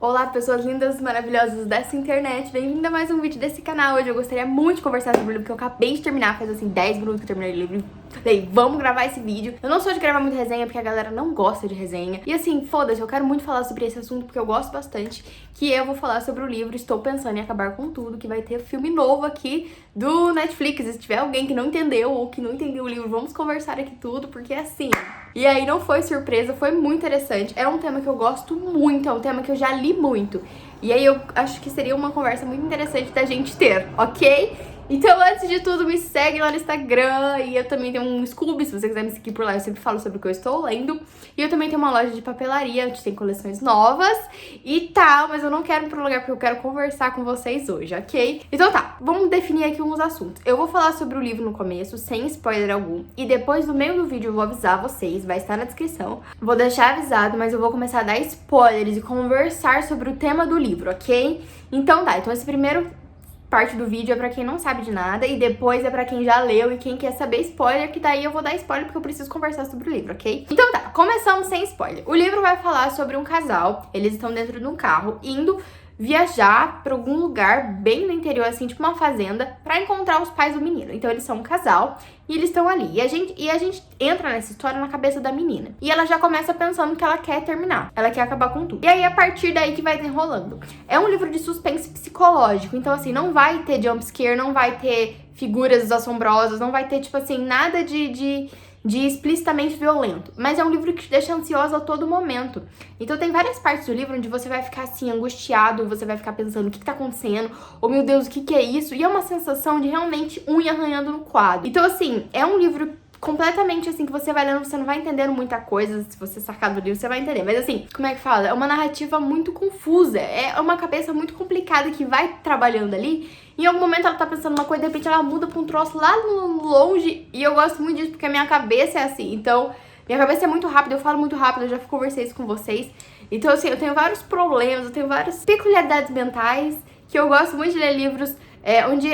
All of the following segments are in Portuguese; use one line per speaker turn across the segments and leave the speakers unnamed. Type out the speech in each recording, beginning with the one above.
Olá, pessoas lindas, maravilhosas dessa internet, bem-vinda a mais um vídeo desse canal. Hoje eu gostaria muito de conversar sobre o livro que eu acabei de terminar, faz assim 10 minutos que eu terminei o livro. Falei, vamos gravar esse vídeo. Eu não sou de gravar muito resenha porque a galera não gosta de resenha. E assim, foda-se, eu quero muito falar sobre esse assunto porque eu gosto bastante. Que eu vou falar sobre o livro Estou Pensando em Acabar com Tudo, que vai ter filme novo aqui do Netflix. Se tiver alguém que não entendeu ou que não entendeu o livro, vamos conversar aqui tudo, porque é assim. E aí não foi surpresa, foi muito interessante. É um tema que eu gosto muito, é um tema que eu já li muito. E aí eu acho que seria uma conversa muito interessante da gente ter, ok? Então, antes de tudo, me segue lá no Instagram. E eu também tenho um Scooby, se você quiser me seguir por lá, eu sempre falo sobre o que eu estou lendo. E eu também tenho uma loja de papelaria, onde tem coleções novas e tal, mas eu não quero ir pro lugar porque eu quero conversar com vocês hoje, ok? Então tá, vamos definir aqui uns assuntos. Eu vou falar sobre o livro no começo, sem spoiler algum. E depois, no meio do vídeo, eu vou avisar vocês, vai estar na descrição. Vou deixar avisado, mas eu vou começar a dar spoilers e conversar sobre o tema do livro, ok? Então tá, então esse primeiro parte do vídeo é pra quem não sabe de nada e depois é pra quem já leu e quem quer saber spoiler, que daí eu vou dar spoiler porque eu preciso conversar sobre o livro, ok? Então tá, começamos sem spoiler. O livro vai falar sobre um casal, eles estão dentro de um carro indo viajar pra algum lugar bem no interior, assim, tipo uma fazenda, pra encontrar os pais do menino. Então eles são um casal e eles estão ali. E a gente entra nessa história na cabeça da menina. E ela já começa pensando que ela quer terminar. Ela quer acabar com tudo. E aí, a partir daí que vai desenrolando. É um livro de suspense psicológico. Então, assim, não vai ter jumpscare, não vai ter figuras assombrosas, não vai ter, tipo assim, nada de explicitamente violento. Mas é um livro que te deixa ansiosa a todo momento. Então tem várias partes do livro onde você vai ficar assim, angustiado, você vai ficar pensando o que tá acontecendo, oh meu Deus, o que é isso? E é uma sensação de realmente unha arranhando no quadro. Então assim, é um livro completamente assim, que você vai lendo, você não vai entendendo muita coisa. Se você sacar do livro, você vai entender. Mas assim, como é que fala? É uma narrativa muito confusa. É uma cabeça muito complicada que vai trabalhando ali. Em algum momento ela tá pensando uma coisa, de repente ela muda pra um troço lá longe. E eu gosto muito disso porque a minha cabeça é assim. Então, minha cabeça é muito rápida, eu falo muito rápido, eu já conversei isso com vocês. Então, assim, eu tenho vários problemas, eu tenho várias peculiaridades mentais, que eu gosto muito de ler livros onde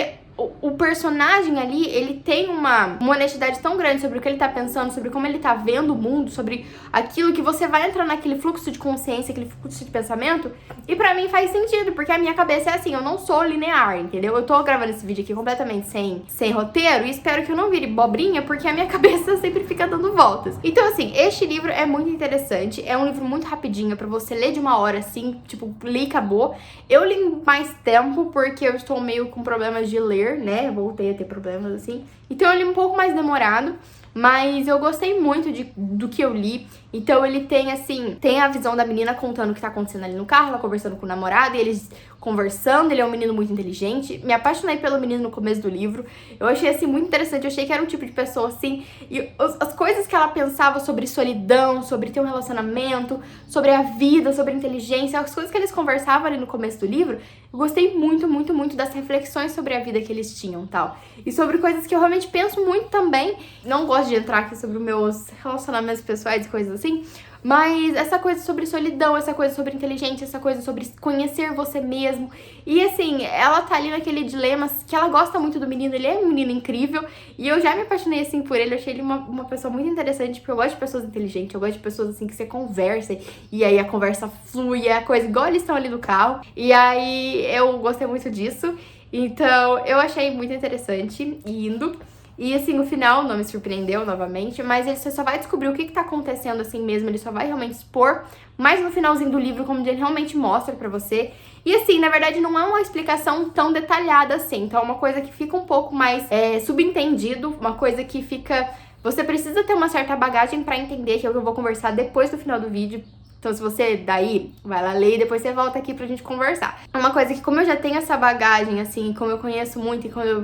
o personagem ali, ele tem uma honestidade tão grande sobre o que ele tá pensando, sobre como ele tá vendo o mundo, sobre aquilo que você vai entrar naquele fluxo de consciência, aquele fluxo de pensamento, e pra mim faz sentido, porque a minha cabeça é assim, eu não sou linear, entendeu? Eu tô gravando esse vídeo aqui completamente sem roteiro, e espero que eu não vire bobrinha, porque a minha cabeça sempre fica dando voltas. Então assim, este livro é muito interessante, é um livro muito rapidinho, pra você ler de uma hora assim, tipo, li e acabou. Eu li mais tempo, porque eu estou meio com problemas de ler, né? Voltei a ter problemas assim. Então eu li um pouco mais demorado, mas eu gostei muito do que eu li. Então ele tem assim, tem a visão da menina contando o que tá acontecendo ali no carro, ela conversando com o namorado, e eles conversando, ele é um menino muito inteligente. Me apaixonei pelo menino no começo do livro. Eu achei assim muito interessante, eu achei que era um tipo de pessoa assim, e as coisas que ela pensava sobre solidão, sobre ter um relacionamento, sobre a vida, sobre a inteligência, as coisas que eles conversavam ali no começo do livro, eu gostei muito, muito, muito das reflexões sobre a vida que eles tinham, tal. E sobre coisas que eu realmente penso muito também. Não gosto de entrar aqui sobre os meus relacionamentos pessoais e coisas assim, mas essa coisa sobre solidão, essa coisa sobre inteligência, essa coisa sobre conhecer você mesmo. E assim, ela tá ali naquele dilema que ela gosta muito do menino, ele é um menino incrível. E eu já me apaixonei assim por ele, eu achei ele uma pessoa muito interessante, porque eu gosto de pessoas inteligentes, eu gosto de pessoas assim que você conversa e aí a conversa flui, é a coisa igual eles estão ali no carro. E aí eu gostei muito disso. Então eu achei muito interessante indo. E assim, o final não me surpreendeu novamente, mas você só vai descobrir o que tá acontecendo assim mesmo, ele só vai realmente expor mais no finalzinho do livro, como ele realmente mostra pra você. E assim, na verdade não é uma explicação tão detalhada assim, então é uma coisa que fica um pouco mais subentendido, uma coisa que fica... Você precisa ter uma certa bagagem pra entender, que é o que eu vou conversar depois do final do vídeo. Então, se você daí vai lá ler e depois você volta aqui pra gente conversar. É uma coisa que, como eu já tenho essa bagagem, assim, como eu conheço muito e como eu...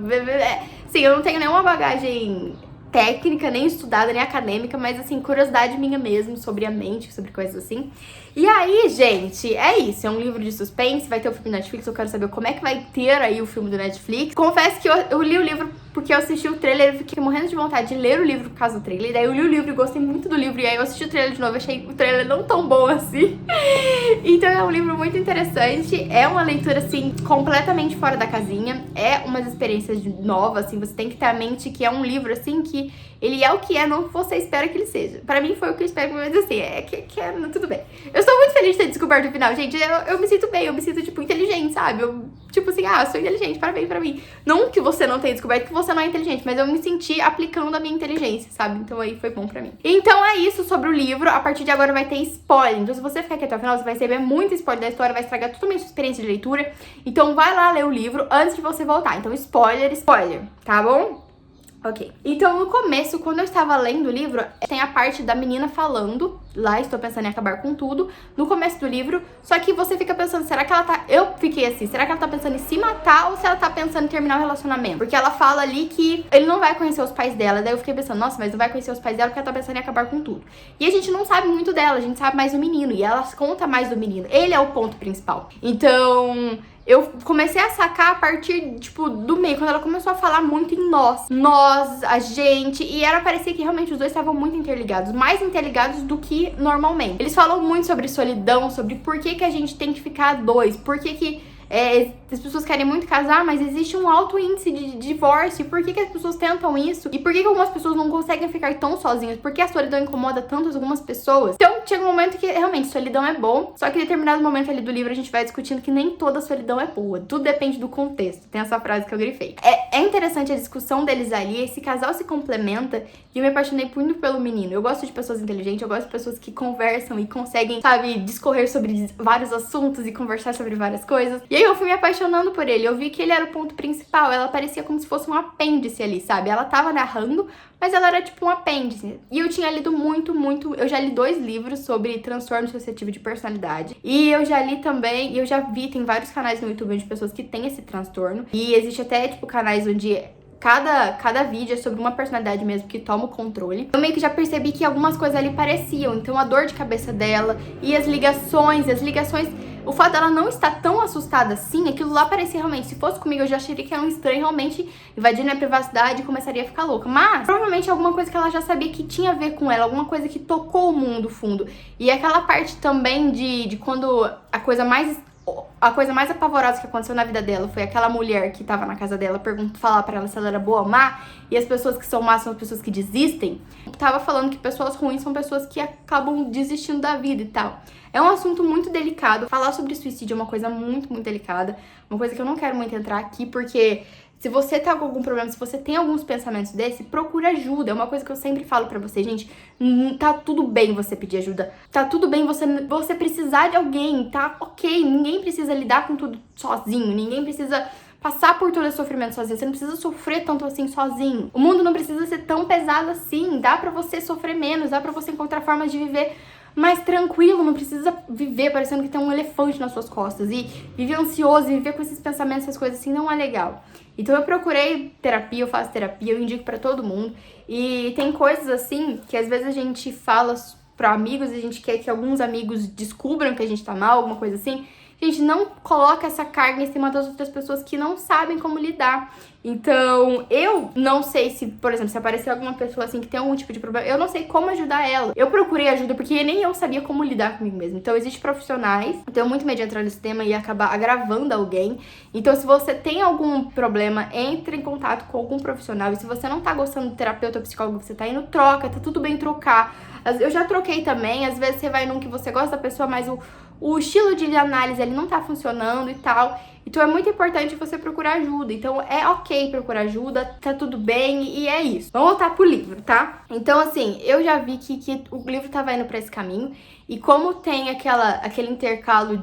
Sim, eu não tenho nenhuma bagagem técnica, nem estudada, nem acadêmica, mas, assim, curiosidade minha mesmo sobre a mente, sobre coisas assim. E aí, gente, é isso. É um livro de suspense, vai ter o filme do Netflix, eu quero saber como é que vai ter aí o filme do Netflix. Confesso que eu li o livro porque eu assisti o trailer e fiquei morrendo de vontade de ler o livro por causa do trailer. E daí eu li o livro e gostei muito do livro. E aí eu assisti o trailer de novo e achei o trailer não tão bom assim. Então é um livro muito interessante. É uma leitura, assim, completamente fora da casinha. É umas experiências novas, assim. Você tem que ter a mente que é um livro, assim, que Ele é o que é, não o que você espera que ele seja. Pra mim foi o que eu espero, mas assim, tudo bem. Eu estou muito feliz de ter descoberto o final, gente. Eu me sinto bem, eu me sinto, tipo, inteligente, sabe? Tipo assim, eu sou inteligente, parabéns pra mim. Não que você não tenha descoberto que você não é inteligente, mas eu me senti aplicando a minha inteligência, sabe? Então aí foi bom pra mim. Então é isso sobre o livro. A partir de agora vai ter spoiler. Então se você ficar aqui até o final, você vai receber muito spoiler da história, vai estragar totalmente a sua experiência de leitura. Então vai lá ler o livro antes de você voltar. Então spoiler, tá bom? Ok. Então, no começo, quando eu estava lendo o livro, tem a parte da menina falando, lá, estou pensando em acabar com tudo, no começo do livro, só que você fica pensando, será que ela tá... Eu fiquei assim, será que ela tá pensando em se matar ou se ela tá pensando em terminar o relacionamento? Porque ela fala ali que ele não vai conhecer os pais dela, daí eu fiquei pensando, nossa, mas não vai conhecer os pais dela porque ela tá pensando em acabar com tudo. E a gente não sabe muito dela, a gente sabe mais do menino, e ela conta mais do menino. Ele é o ponto principal. Então... eu comecei a sacar a partir, tipo, do meio, quando ela começou a falar muito em nós, a gente, e parecia que realmente os dois estavam muito interligados, mais interligados do que normalmente. Eles falam muito sobre solidão, sobre por que a gente tem que ficar a dois, por que as pessoas querem muito casar, mas existe um alto índice de divórcio. E por que as pessoas tentam isso? E por que algumas pessoas não conseguem ficar tão sozinhas? Por que a solidão incomoda tanto algumas pessoas? Então, chega um momento que realmente solidão é bom, só que em determinado momento ali do livro a gente vai discutindo que nem toda solidão é boa. Tudo depende do contexto. Tem essa frase que eu grifei. É interessante a discussão deles ali, esse casal se complementa e eu me apaixonei muito pelo menino. Eu gosto de pessoas inteligentes, eu gosto de pessoas que conversam e conseguem, sabe, discorrer sobre vários assuntos e conversar sobre várias coisas. E aí eu fui me apaixonando por ele, eu vi que ele era o ponto principal, ela parecia como se fosse um apêndice ali, sabe? Ela tava narrando, mas ela era tipo um apêndice. E eu tinha lido muito, eu já li 2 livros sobre transtorno dissociativo de personalidade. E eu já li também, e eu já vi, tem vários canais no YouTube de pessoas que têm esse transtorno. E existe até, tipo, canais onde... Cada vídeo é sobre uma personalidade mesmo que toma o controle. Eu meio que já percebi que algumas coisas ali pareciam. Então a dor de cabeça dela e as ligações, o fato dela não estar tão assustada assim, aquilo lá parecia realmente, se fosse comigo eu já acharia que era um estranho realmente invadir minha privacidade e começaria a ficar louca. Mas provavelmente alguma coisa que ela já sabia que tinha a ver com ela, alguma coisa que tocou o mundo fundo. E aquela parte também de quando a coisa mais apavorosa que aconteceu na vida dela foi aquela mulher que tava na casa dela falar pra ela se ela era boa ou má, e as pessoas que são más são as pessoas que desistem. Tava falando que pessoas ruins são pessoas que acabam desistindo da vida e tal. É um assunto muito delicado. Falar sobre suicídio é uma coisa muito, muito delicada. Uma coisa que eu não quero muito entrar aqui, porque... se você tá com algum problema, se você tem alguns pensamentos desse, procura ajuda. É uma coisa que eu sempre falo pra você, gente. Tá tudo bem você pedir ajuda. Tá tudo bem você precisar de alguém, tá ok. Ninguém precisa lidar com tudo sozinho. Ninguém precisa passar por todo esse sofrimento sozinho. Você não precisa sofrer tanto assim sozinho. O mundo não precisa ser tão pesado assim. Dá pra você sofrer menos, dá pra você encontrar formas de viver mais tranquilo, não precisa viver parecendo que tem um elefante nas suas costas. E viver ansioso, e viver com esses pensamentos, essas coisas assim, não é legal. Então eu procurei terapia, eu faço terapia, eu indico pra todo mundo. E tem coisas assim, que às vezes a gente fala pra amigos, e a gente quer que alguns amigos descubram que a gente tá mal, alguma coisa assim. Gente, não coloca essa carga em cima das outras pessoas que não sabem como lidar. Então, eu não sei se, por exemplo, se aparecer alguma pessoa assim que tem algum tipo de problema, eu não sei como ajudar ela. Eu procurei ajuda porque nem eu sabia como lidar comigo mesmo. Então, existem profissionais, eu tenho muito medo de entrar nesse tema e acabar agravando alguém. Então, se você tem algum problema, entre em contato com algum profissional. E se você não tá gostando do terapeuta ou psicólogo que você tá indo, troca, tá tudo bem trocar. Eu já troquei também, às vezes você vai num que você gosta da pessoa, mas o estilo de análise ele não tá funcionando e tal. Então é muito importante você procurar ajuda. Então é ok procurar ajuda, tá tudo bem e é isso. Vamos voltar pro livro, tá? Então assim, eu já vi que o livro tava indo pra esse caminho. E como tem aquele intercalo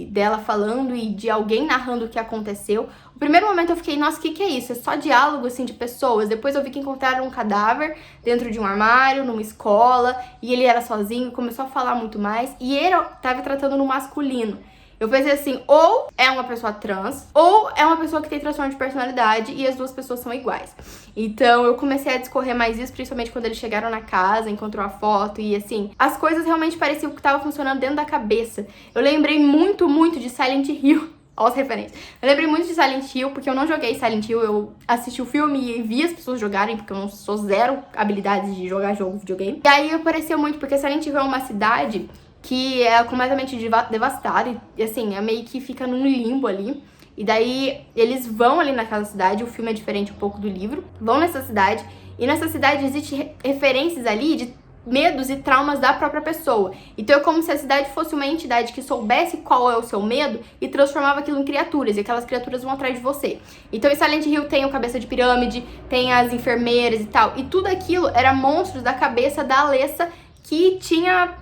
dela falando e de alguém narrando o que aconteceu, o primeiro momento eu fiquei, nossa, o que é isso? É só diálogo, assim, de pessoas. Depois eu vi que encontraram um cadáver dentro de um armário, numa escola, e ele era sozinho, começou a falar muito mais, e ele tava tratando no masculino. Eu pensei assim, ou é uma pessoa trans, ou é uma pessoa que tem transtorno de personalidade e as duas pessoas são iguais. Então eu comecei a discorrer mais isso, principalmente quando eles chegaram na casa, encontrou a foto e assim, as coisas realmente pareciam que estavam funcionando dentro da cabeça. Eu lembrei muito, muito de Silent Hill. Olha as referências. Eu lembrei muito de Silent Hill, porque eu não joguei Silent Hill, eu assisti o filme e vi as pessoas jogarem, porque eu não sou zero habilidades de jogar jogo videogame. E aí apareceu muito, porque Silent Hill é uma cidade que é completamente devastada e assim, é meio que fica num limbo ali. E daí eles vão ali naquela cidade, o filme é diferente um pouco do livro, vão nessa cidade E nessa cidade existem referências ali de medos e traumas da própria pessoa. Então é como se a cidade fosse uma entidade que soubesse qual é o seu medo e transformava aquilo em criaturas, e aquelas criaturas vão atrás de você. Então em Silent Hill tem o cabeça de pirâmide, tem as enfermeiras e tal, e tudo aquilo era monstros da cabeça da Alessa que tinha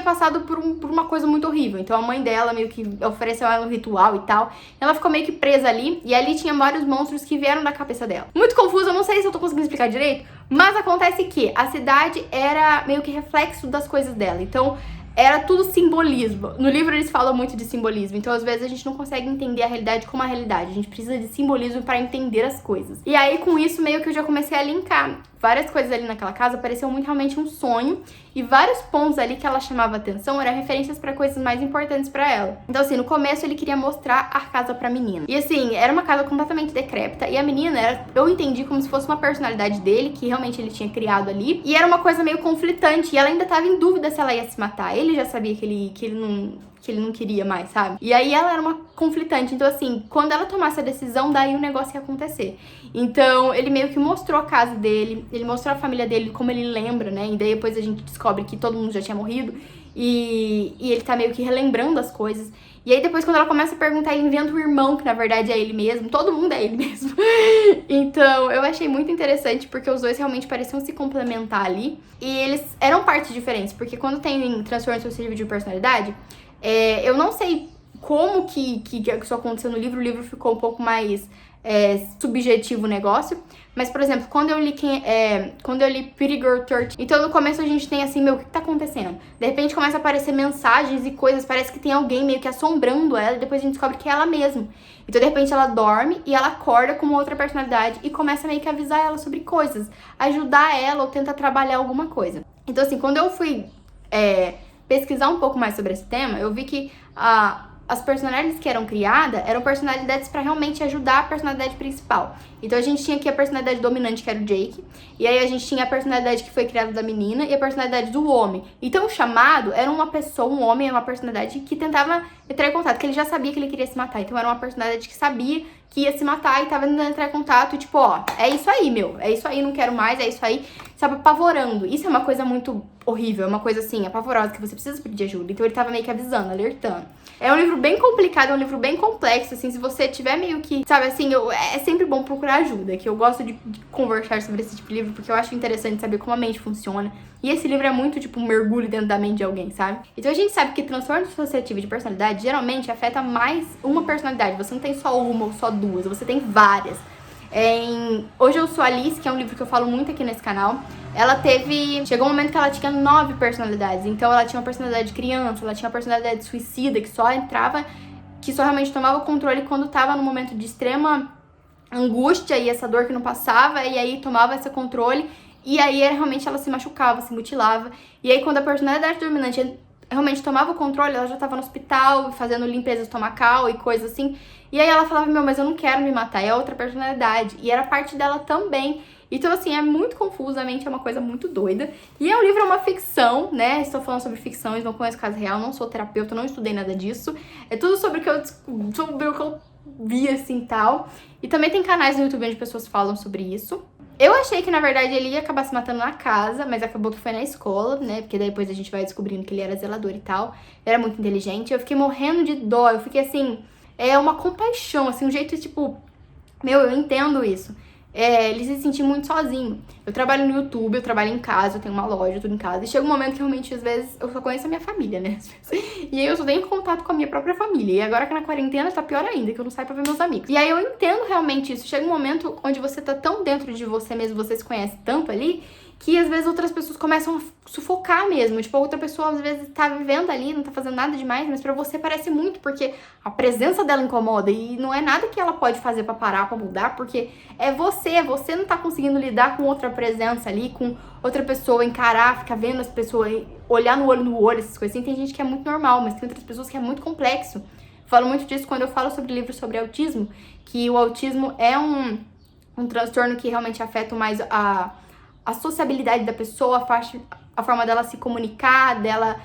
passado por uma coisa muito horrível. Então a mãe dela meio que ofereceu ela um ritual e tal. Ela ficou meio que presa ali, e ali tinha vários monstros que vieram da cabeça dela. Muito confuso, eu não sei se eu tô conseguindo explicar direito, mas acontece que a cidade era meio que reflexo das coisas dela. Então era tudo simbolismo. No livro eles falam muito de simbolismo, então às vezes a gente não consegue entender a realidade como a realidade. A gente precisa de simbolismo para entender as coisas. E aí com isso meio que eu já comecei a linkar. Várias coisas ali naquela casa pareciam muito realmente um sonho, e vários pontos ali que ela chamava atenção eram referências para coisas mais importantes para ela. Então assim, no começo ele queria mostrar a casa pra menina. E assim, era uma casa completamente decrépita, e a menina eu entendi como se fosse uma personalidade dele, que realmente ele tinha criado ali, e era uma coisa meio conflitante, e ela ainda tava em dúvida se ela ia se matar. Ele já sabia que ele não queria mais, sabe? E aí ela era uma conflitante. Então, assim, quando ela tomasse a decisão, daí o negócio ia acontecer. Então, ele meio que mostrou a casa dele, ele mostrou a família dele, como ele lembra, né? E daí depois a gente descobre que todo mundo já tinha morrido. E ele tá meio que relembrando as coisas. E aí depois, quando ela começa a perguntar, ele inventa o irmão, que na verdade é ele mesmo. Todo mundo é ele mesmo. Então, eu achei muito interessante, porque os dois realmente pareciam se complementar ali. E eles eram partes diferentes, porque quando tem transtorno associativo de personalidade, eu não sei como que isso aconteceu no livro. O livro ficou um pouco mais subjetivo o negócio. Mas, por exemplo, quando eu li Pretty Girl 13, então no começo a gente tem assim, meu, o que tá acontecendo? De repente começa a aparecer mensagens e coisas, parece que tem alguém meio que assombrando ela, e depois a gente descobre que é ela mesma. Então, de repente, ela dorme e ela acorda com uma outra personalidade e começa meio que a avisar ela sobre coisas, ajudar ela ou tenta trabalhar alguma coisa. Então, assim, quando eu fui pesquisar um pouco mais sobre esse tema, eu vi que as personalidades que eram criadas eram personalidades pra realmente ajudar a personalidade principal. Então a gente tinha aqui a personalidade dominante, que era o Jake, e aí a gente tinha a personalidade que foi criada da menina e a personalidade do homem. Então o chamado era uma pessoa, um homem, uma personalidade que tentava entrar em contato, que ele já sabia que ele queria se matar. Então era uma personalidade que sabia que ia se matar e tava tentando entrar em contato, e tipo, ó, é isso aí, meu, é isso aí, não quero mais, é isso aí, sabe, apavorando. Isso é uma coisa muito horrível, é uma coisa assim, apavorosa, que você precisa pedir ajuda. Então ele tava meio que avisando, alertando. É um livro bem complicado, é um livro bem complexo, assim, se você tiver meio que, sabe, assim, é sempre bom procurar ajuda, que eu gosto de conversar sobre esse tipo de livro, porque eu acho interessante saber como a mente funciona. E esse livro é muito, tipo, um mergulho dentro da mente de alguém, sabe? Então a gente sabe que transtorno associativo de personalidade geralmente afeta mais uma personalidade. Você não tem só uma ou só duas, você tem várias. Hoje Eu Sou Alice, que é um livro que eu falo muito aqui nesse canal, chegou um momento que ela tinha 9 personalidades. Então ela tinha uma personalidade de criança, ela tinha uma personalidade suicida, que só realmente tomava o controle quando tava num momento de extrema angústia e essa dor que não passava, e aí tomava esse controle, e aí realmente ela se machucava, se mutilava. E aí quando a personalidade dominante realmente tomava o controle, ela já tava no hospital fazendo limpeza estomacal e coisas assim. E aí ela falava, meu, mas eu não quero me matar, é outra personalidade. E era parte dela também. Então, assim, é muito confuso, a mente é uma coisa muito doida. E o livro é uma ficção, né? Estou falando sobre ficções, não conheço caso real, não sou terapeuta, não estudei nada disso. É tudo sobre o que eu vi, assim, tal. E também tem canais no YouTube onde pessoas falam sobre isso. Eu achei que, na verdade, ele ia acabar se matando na casa, mas acabou que foi na escola, né? Porque daí depois a gente vai descobrindo que ele era zelador e tal. Era muito inteligente. Eu fiquei morrendo de dó, eu fiquei, assim, uma compaixão, assim, um jeito, tipo, meu, eu entendo isso. Ele se sentia muito sozinho. Eu trabalho no YouTube, eu trabalho em casa, eu tenho uma loja, tudo em casa. E chega um momento que realmente, às vezes, eu só conheço a minha família, né? E aí eu só tenho contato com a minha própria família. E agora que na quarentena tá pior ainda, que eu não saio pra ver meus amigos. E aí eu entendo realmente isso. Chega um momento onde você tá tão dentro de você mesmo, você se conhece tanto ali, que às vezes outras pessoas começam a sufocar mesmo. Tipo, a outra pessoa às vezes tá vivendo ali, não tá fazendo nada demais, mas pra você parece muito, porque a presença dela incomoda. E não é nada que ela pode fazer pra parar, pra mudar, porque você não tá conseguindo lidar com outra presença ali, com outra pessoa, encarar, ficar vendo as pessoas, olhar no olho, essas coisas assim. Tem gente que é muito normal, mas tem outras pessoas que é muito complexo. Falo muito disso quando eu falo sobre livros sobre autismo, que o autismo é um transtorno que realmente afeta mais a sociabilidade da pessoa, a forma dela se comunicar, dela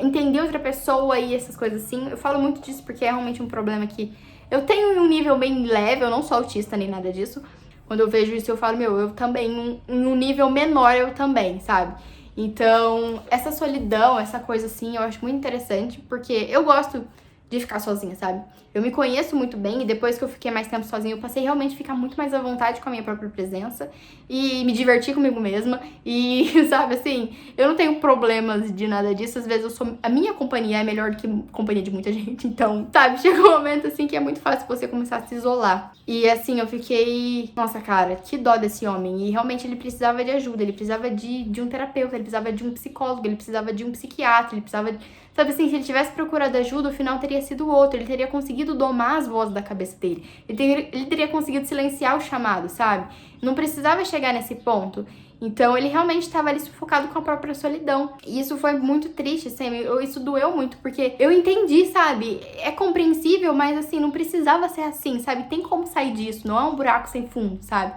entender outra pessoa e essas coisas assim. Eu falo muito disso porque é realmente um problema que eu tenho em um nível bem leve, eu não sou autista nem nada disso, Quando eu vejo isso, eu falo, meu, eu também, em um nível menor, eu também, sabe? Então, essa solidão, essa coisa assim, eu acho muito interessante, porque eu gosto de ficar sozinha, sabe? Eu me conheço muito bem e depois que eu fiquei mais tempo sozinha, eu passei realmente a ficar muito mais à vontade com a minha própria presença e me divertir comigo mesma. E, sabe, assim, eu não tenho problemas de nada disso. Às vezes a minha companhia é melhor do que a companhia de muita gente. Então, sabe, chega um momento assim que é muito fácil você começar a se isolar. E assim, eu fiquei, nossa, cara, que dó desse homem. E realmente ele precisava de ajuda, ele precisava de um terapeuta, ele precisava de um psicólogo, ele precisava de um psiquiatra, ele precisava de... Sabe assim, se ele tivesse procurado ajuda, o final teria sido outro. Ele teria conseguido domar as vozes da cabeça dele. Ele teria conseguido silenciar o chamado, sabe? Não precisava chegar nesse ponto. Então, ele realmente estava ali sufocado com a própria solidão. E isso foi muito triste, assim, isso doeu muito, porque eu entendi, sabe? É compreensível, mas assim, não precisava ser assim, sabe? Tem como sair disso, não é um buraco sem fundo, sabe?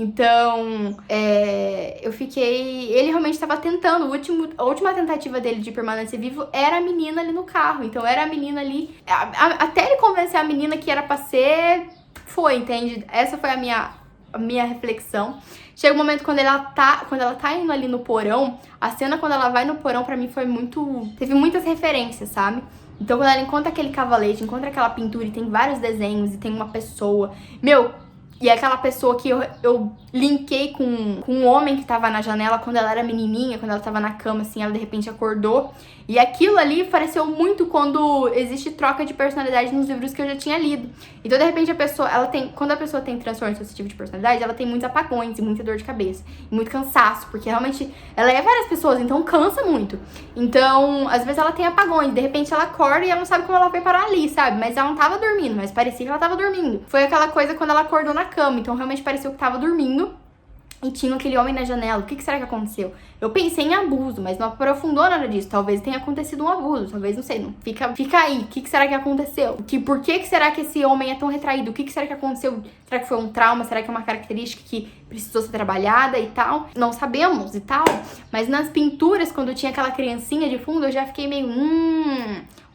Então, eu fiquei... Ele realmente estava tentando. A última tentativa dele de permanecer vivo era a menina ali no carro. Então, era a menina ali... Até ele convencer a menina que era pra ser... Foi, entende? Essa foi a minha reflexão. Chega um momento quando ela tá indo ali no porão. A cena quando ela vai no porão, pra mim, foi muito... Teve muitas referências, sabe? Então, quando ela encontra aquele cavalete, encontra aquela pintura e tem vários desenhos e tem uma pessoa... Meu... E aquela pessoa que eu linkei com um homem que tava na janela quando ela era menininha, quando ela tava na cama, assim, ela de repente acordou. E aquilo ali pareceu muito quando existe troca de personalidade nos livros que eu já tinha lido. Então, de repente, quando a pessoa tem transtorno associativo de personalidade, ela tem muitos apagões e muita dor de cabeça. E muito cansaço, porque realmente ela é várias pessoas, então cansa muito. Então, às vezes ela tem apagões, de repente ela acorda e ela não sabe como ela vai parar ali, sabe? Mas ela não tava dormindo, mas parecia que ela tava dormindo. Foi aquela coisa quando ela acordou na cama, então realmente pareceu que tava dormindo. E tinha aquele homem na janela. O que será que aconteceu? Eu pensei em abuso, mas não aprofundou nada disso. Talvez tenha acontecido um abuso. Talvez, não sei. Não. Fica aí. O que será que aconteceu? Por que será que esse homem é tão retraído? O que será que aconteceu? Será que foi um trauma? Será que é uma característica que precisou ser trabalhada e tal? Não sabemos e tal. Mas nas pinturas, quando tinha aquela criancinha de fundo, eu já fiquei meio...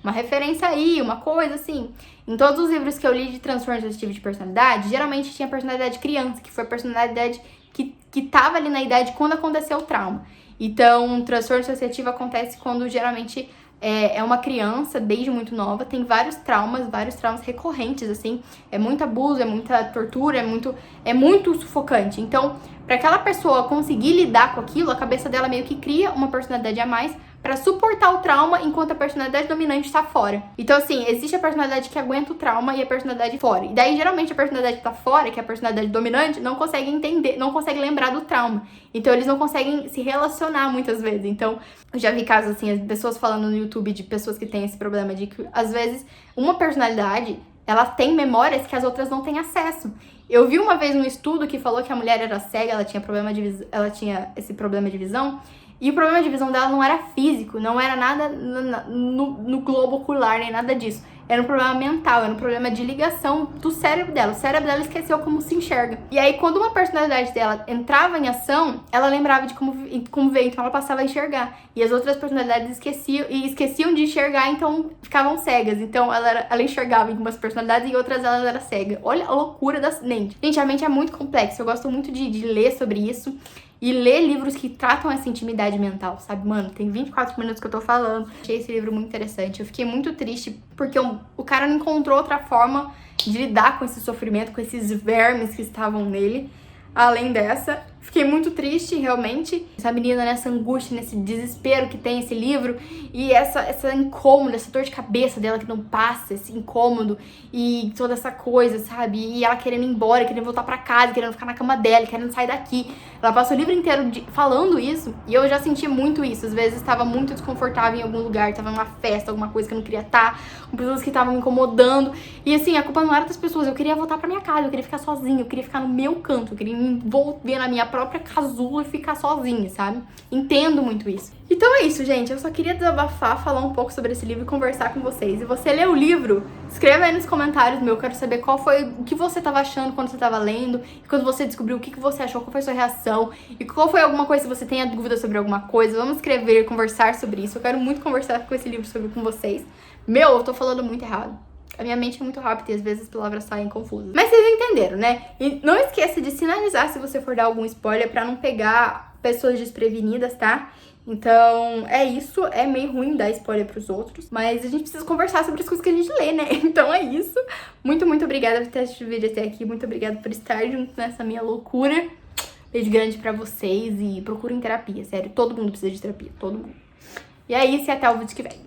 uma referência aí, uma coisa assim. Em todos os livros que eu li de transtorno associativo de personalidade, geralmente tinha personalidade criança, que foi a personalidade que tava ali na idade quando aconteceu o trauma. Então, o transtorno associativo acontece quando geralmente é uma criança, desde muito nova, tem vários traumas recorrentes, assim. É muito abuso, é muita tortura, é muito sufocante. Então, para aquela pessoa conseguir lidar com aquilo, a cabeça dela meio que cria uma personalidade a mais pra suportar o trauma enquanto a personalidade dominante tá fora. Então, assim, existe a personalidade que aguenta o trauma e a personalidade fora. E daí, geralmente, a personalidade que tá fora, que é a personalidade dominante, não consegue entender, não consegue lembrar do trauma. Então, eles não conseguem se relacionar muitas vezes. Então, eu já vi casos, assim, as pessoas falando no YouTube de pessoas que têm esse problema de que, às vezes, uma personalidade, ela tem memórias que as outras não têm acesso. Eu vi uma vez um estudo que falou que a mulher era cega, ela tinha esse problema de visão. E o problema de visão dela não era físico, não era nada no globo ocular, nem nada disso. Era um problema mental, era um problema de ligação do cérebro dela. O cérebro dela esqueceu como se enxerga. E aí, quando uma personalidade dela entrava em ação, ela lembrava de como veio, então ela passava a enxergar. E as outras personalidades esqueciam de enxergar, então ficavam cegas. Então, ela enxergava em algumas personalidades e outras ela era cega. Olha a loucura da mente. Gente, a mente é muito complexa. Eu gosto muito de ler sobre isso. E ler livros que tratam essa intimidade mental, sabe? Mano, tem 24 minutos que eu tô falando. Achei esse livro muito interessante. Eu fiquei muito triste porque o cara não encontrou outra forma de lidar com esse sofrimento, com esses vermes que estavam nele. Além dessa, fiquei muito triste, realmente. Essa menina nessa angústia, nesse desespero que tem esse livro. E essa incômodo, essa dor de cabeça dela que não passa, esse incômodo. E toda essa coisa, sabe? E ela querendo ir embora, querendo voltar pra casa, querendo ficar na cama dela, querendo sair daqui. Ela passa o livro inteiro falando isso. E eu já senti muito isso. Às vezes estava muito desconfortável em algum lugar. Estava numa festa, alguma coisa que eu não queria estar. Com pessoas que estavam me incomodando. E assim, a culpa não era das pessoas. Eu queria voltar pra minha casa, eu queria ficar sozinha. Eu queria ficar no meu canto. Eu queria me envolver na minha própria casulo e ficar sozinha, sabe? Entendo muito isso. Então é isso, gente. Eu só queria desabafar, falar um pouco sobre esse livro e conversar com vocês. E você lê o livro, escreva aí nos comentários, meu. Eu quero saber o que você tava achando quando você tava lendo. E quando você descobriu, o que você achou, qual foi a sua reação. E qual foi alguma coisa, se você tenha dúvida sobre alguma coisa. Vamos escrever, conversar sobre isso. Eu quero muito conversar com esse livro com vocês. Meu, eu tô falando muito errado. A minha mente é muito rápida e às vezes as palavras saem confusas. Mas vocês entenderam, né? E não esqueça de sinalizar se você for dar algum spoiler pra não pegar pessoas desprevenidas, tá? Então, é isso. É meio ruim dar spoiler pros outros, mas a gente precisa conversar sobre as coisas que a gente lê, né? Então é isso. Muito, muito obrigada por ter assistido o vídeo até aqui. Muito obrigada por estar junto nessa minha loucura. Beijo grande pra vocês e procurem terapia, sério. Todo mundo precisa de terapia, todo mundo. E é isso e até o vídeo que vem.